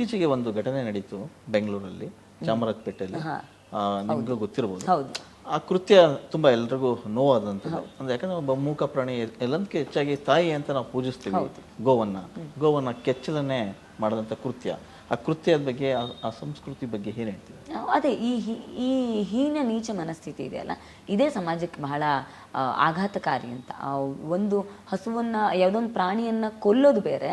ಇತ್ತೀಚೆಗೆ ಒಂದು ಘಟನೆ ನಡೀತು ಬೆಂಗಳೂರಲ್ಲಿ, ಚಾಮರಾಜಪೇಟೆಯಲ್ಲಿ. ನಿಮಗೂ ಗೊತ್ತಿರ್ಬೋದು. ಆ ಕೃತ್ಯ ತುಂಬ ಎಲ್ರಿಗೂ ನೋವಾದಂಥದ್ದು. ಅಂದ್ರೆ ಯಾಕಂದ್ರೆ ಒಬ್ಬ ಮೂಕ ಪ್ರಾಣಿ, ಎಲ್ಲದಕ್ಕೆ ಹೆಚ್ಚಾಗಿ ತಾಯಿ ಅಂತ ನಾವು ಪೂಜಿಸ್ತೀವಿ ಗೋವನ್ನ ಕೆಚ್ಚಲನ್ನೇ ಮಾಡಿದಂಥ ಕೃತ್ಯ. ಆ ಕೃತ್ಯದ ಬಗ್ಗೆ, ಆ ಸಂಸ್ಕೃತಿ ಬಗ್ಗೆ ಏನು ಹೇಳ್ತೀವಿ? ಅದೇ ಈ ಹೀನ ನೀಚ ಮನಸ್ಥಿತಿ ಇದೆಯಲ್ಲ, ಇದೇ ಸಮಾಜಕ್ಕೆ ಬಹಳ ಆಘಾತಕಾರಿ ಅಂತ. ಒಂದು ಹಸುವನ್ನ, ಯಾವುದೊಂದು ಪ್ರಾಣಿಯನ್ನ ಕೊಲ್ಲೋದು ಬೇರೆ,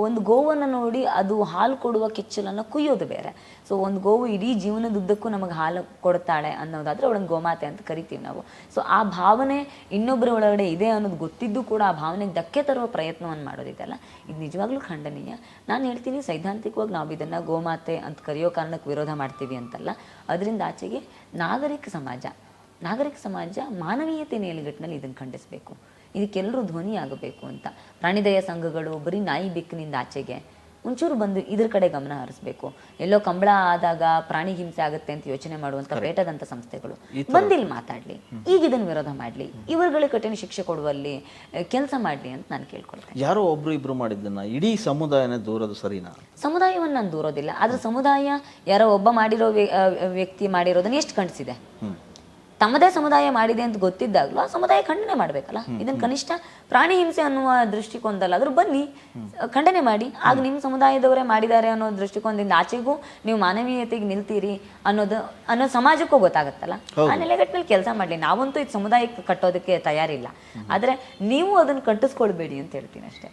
ಒಂದು ಗೋವನ್ನು ನೋಡಿ ಅದು ಹಾಲು ಕೊಡುವ ಕೆಚ್ಚಲನ್ನು ಕುಯ್ಯೋದು ಬೇರೆ. ಸೊ ಒಂದು ಗೋವು ಇಡೀ ಜೀವನದುದ್ದಕ್ಕೂ ನಮಗೆ ಹಾಲು ಕೊಡ್ತಾಳೆ ಅನ್ನೋದಾದ್ರೆ ಅವಳನ್ನು ಗೋಮಾತೆ ಅಂತ ಕರಿತೀವಿ ನಾವು. ಸೊ ಆ ಭಾವನೆ ಇನ್ನೊಬ್ಬರ ಒಳಗಡೆ ಇದೆ ಅನ್ನೋದು ಗೊತ್ತಿದ್ದು ಕೂಡ ಆ ಭಾವನೆಗೆ ಧಕ್ಕೆ ತರುವ ಪ್ರಯತ್ನವನ್ನು ಮಾಡೋದಿದೆಯಲ್ಲ, ಇದು ನಿಜವಾಗ್ಲೂ ಖಂಡನೀಯ. ನಾನು ಹೇಳ್ತೀನಿ, ಸೈದ್ಧಾಂತಿಕವಾಗಿ ನಾವು ಇದನ್ನು ಗೋಮಾತೆ ಅಂತ ಕರೆಯೋ ಕಾರಣಕ್ಕೆ ವಿರೋಧ ಮಾಡ್ತೀವಿ ಅಂತಲ್ಲ. ಅದರಿಂದ ಆಚೆಗೆ ನಾಗರಿಕ ಸಮಾಜ ಮಾನವೀಯತೆ ನೆಲೆಗಟ್ಟಿನಲ್ಲಿ ಇದನ್ನು ಖಂಡಿಸಬೇಕು. ಇದಕ್ಕೆಲ್ಲರೂ ಧ್ವನಿ ಆಗಬೇಕು ಅಂತ. ಪ್ರಾಣಿದಯ ಸಂಘಗಳು ಬರೀ ನಾಯಿ ಬೆಕ್ಕಿನಿಂದ ಆಚೆಗೆ ಒಂಚೂರು ಬಂದು ಇದ್ರ ಕಡೆ ಗಮನ ಹರಿಸ್ಬೇಕು. ಎಲ್ಲೋ ಕಂಬಳ ಆದಾಗ ಪ್ರಾಣಿ ಹಿಂಸೆ ಆಗುತ್ತೆ ಅಂತ ಯೋಚನೆ ಮಾಡುವಂಥ ಬೇಟದಂಥ ಸಂಸ್ಥೆಗಳು ಬಂದಿಲ್ಲಿ ಮಾತಾಡಲಿ, ಈಗ ಇದನ್ನು ವಿರೋಧ ಮಾಡಲಿ, ಇವರುಗಳಿಗೆ ಕಠಿಣ ಶಿಕ್ಷೆ ಕೊಡುವಲ್ಲಿ ಕೆಲಸ ಮಾಡಲಿ ಅಂತ ನಾನು ಕೇಳ್ಕೊಳ್ತೇನೆ. ಯಾರೋ ಒಬ್ರು ಇಬ್ರು ಮಾಡಿದ್ದನ್ನ ಇಡೀ ಸಮುದಾಯನೇ ದೂರೋದು ಸರಿನಾ? ಸಮುದಾಯವನ್ನು ನಾನು ದೂರೋದಿಲ್ಲ, ಆದ್ರೆ ಸಮುದಾಯ ಯಾರೋ ಒಬ್ಬ ಮಾಡಿರೋ ವ್ಯಕ್ತಿ ಮಾಡಿರೋದನ್ನ ಎಷ್ಟು ಖಂಡಿಸಿದೆ? ತಮ್ಮದೇ ಸಮುದಾಯ ಮಾಡಿದೆ ಅಂತ ಗೊತ್ತಿದ್ದಾಗಲೂ ಆ ಸಮುದಾಯ ಖಂಡನೆ ಮಾಡಬೇಕಲ್ಲ. ಇದನ್ನು ಕನಿಷ್ಠ ಪ್ರಾಣಿ ಹಿಂಸೆ ಅನ್ನುವ ದೃಷ್ಟಿಕೋನದಲ್ಲಾದ್ರೂ ಬನ್ನಿ, ಖಂಡನೆ ಮಾಡಿ. ಆಗ ನಿಮ್ಮ ಸಮುದಾಯದವರೇ ಮಾಡಿದ್ದಾರೆ ಅನ್ನೋ ದೃಷ್ಟಿಕೋನದಿಂದ ಆಚೆಗೂ ನೀವು ಮಾನವೀಯತೆಗೆ ನಿಲ್ತೀರಿ ಅನ್ನೋ ಸಮಾಜಕ್ಕೂ ಗೊತ್ತಾಗತ್ತಲ್ಲ. ಆ ನೆಲೆಗಟ್ಟಿನಲ್ಲಿ ಕೆಲಸ ಮಾಡಲಿ. ನಾವಂತೂ ಇದು ಸಮುದಾಯಕ್ಕೆ ಕಟ್ಟೋದಕ್ಕೆ ತಯಾರಿಲ್ಲ, ಆದರೆ ನೀವು ಅದನ್ನು ಕಟ್ಟಿಸ್ಕೊಳ್ಬೇಡಿ ಅಂತ ಹೇಳ್ತೀನಿ ಅಷ್ಟೇ.